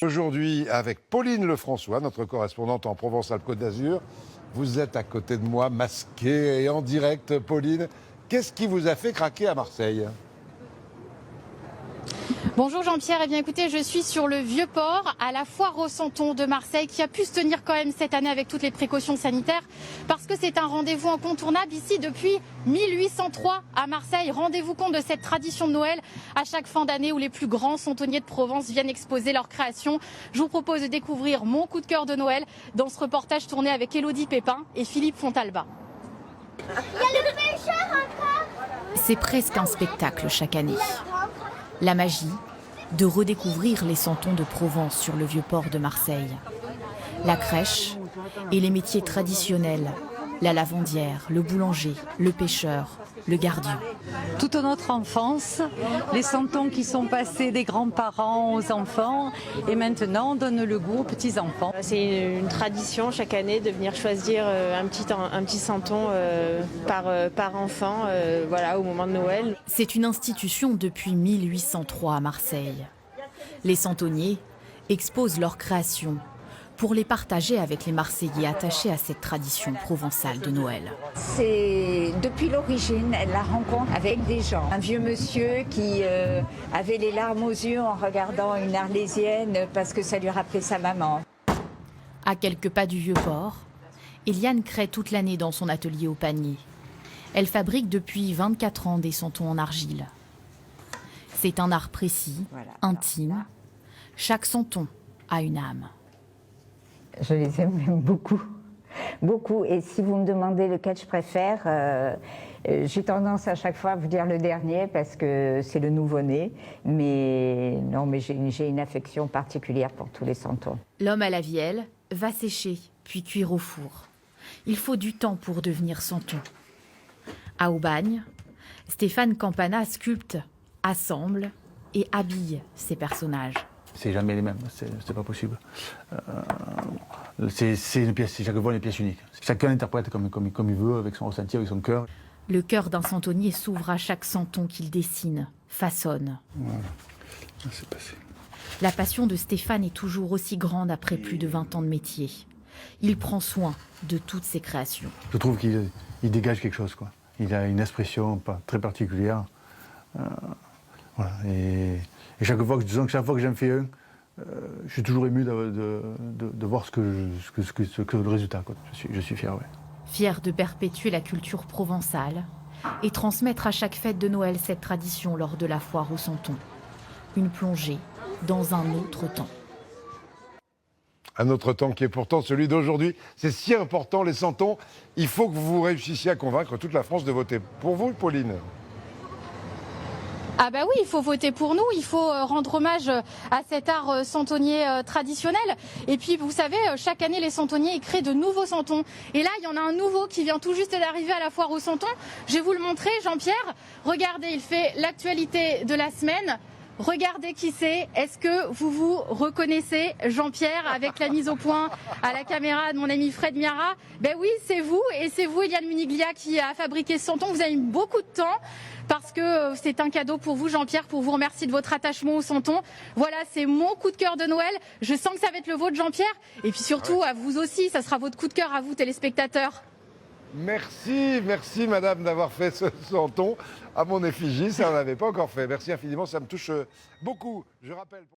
Aujourd'hui, avec Pauline Lefrançois, notre correspondante en Provence-Alpes-Côte d'Azur. Vous êtes à côté de moi, masquée et en direct. Pauline, qu'est-ce qui vous a fait craquer à Marseille ? Bonjour Jean-Pierre, eh bien écoutez, je suis sur le Vieux-Port, à la foire au Santon de Marseille, qui a pu se tenir quand même cette année avec toutes les précautions sanitaires, parce que c'est un rendez-vous incontournable ici depuis 1803 à Marseille. Rendez-vous compte de cette tradition de Noël à chaque fin d'année où les plus grands santonniers de Provence viennent exposer leurs créations. Je vous propose de découvrir mon coup de cœur de Noël dans ce reportage tourné avec Élodie Pépin et Philippe Fontalba. Il y a le pêcheur encore. C'est presque un spectacle chaque année. La magie de redécouvrir les santons de Provence sur le Vieux-Port de Marseille. La crèche et les métiers traditionnels, la lavandière, le boulanger, le pêcheur, le gardien. Toute notre enfance, les santons qui sont passés des grands-parents aux enfants et maintenant donnent le goût aux petits-enfants. C'est une tradition chaque année de venir choisir un petit santon par enfant voilà, au moment de Noël. C'est une institution depuis 1803 à Marseille. Les santonniers exposent leurs créations pour les partager avec les Marseillais attachés à cette tradition provençale de Noël. C'est depuis l'origine la rencontre avec des gens. Un vieux monsieur qui avait les larmes aux yeux en regardant une Arlésienne parce que ça lui rappelait sa maman. À quelques pas du Vieux-Port, Eliane crée toute l'année dans son atelier au panier. Elle fabrique depuis 24 ans des santons en argile. C'est un art précis, intime. Chaque santon a une âme. Je les aime même beaucoup, beaucoup. Et si vous me demandez lequel je préfère, j'ai tendance à chaque fois à vous dire le dernier parce que c'est le nouveau-né. Mais non, mais j'ai une affection particulière pour tous les santons. L'homme à la vielle va sécher, puis cuire au four. Il faut du temps pour devenir santon. À Aubagne, Stéphane Campana sculpte, assemble et habille ses personnages. C'est jamais les mêmes, c'est pas possible. C'est une pièce, chaque fois une pièce unique. Chacun interprète comme il veut, avec son ressenti, avec son cœur. Le cœur d'un santonnier s'ouvre à chaque santon qu'il dessine, façonne. Voilà, c'est passé. La passion de Stéphane est toujours aussi grande après plus de 20 ans de métier. Il prend soin de toutes ses créations. Je trouve qu'il dégage quelque chose, quoi. Il a une expression très particulière. Voilà, et chaque fois que j'en fais un, je suis toujours ému de voir le résultat, quoi. Je suis fier, ouais. Fier de perpétuer la culture provençale et transmettre à chaque fête de Noël cette tradition lors de la foire au Santon. Une plongée dans un autre temps. Un autre temps qui est pourtant celui d'aujourd'hui. C'est si important, les santons. Il faut que vous réussissiez à convaincre toute la France de voter pour vous, Pauline. Ah bah oui, il faut voter pour nous, il faut rendre hommage à cet art santonnier traditionnel. Et puis vous savez, chaque année les santonniers ils créent de nouveaux santons. Et là, il y en a un nouveau qui vient tout juste d'arriver à la foire au Santon. Je vais vous le montrer, Jean-Pierre. Regardez, il fait l'actualité de la semaine. Regardez qui c'est. Est-ce que vous vous reconnaissez, Jean-Pierre, avec la mise au point à la caméra de mon ami Fred Miara? Ben oui, c'est vous. Et c'est vous, Eliane Muniglia, qui a fabriqué ce santon. Vous avez mis beaucoup de temps parce que c'est un cadeau pour vous, Jean-Pierre, pour vous remercier de votre attachement au santon. Voilà, c'est mon coup de cœur de Noël. Je sens que ça va être le vôtre, Jean-Pierre. Et puis surtout, à vous aussi, ça sera votre coup de cœur à vous, téléspectateurs. Merci madame d'avoir fait ce santon à mon effigie, ça on n'avait pas encore fait. Merci infiniment, ça me touche beaucoup. Je rappelle...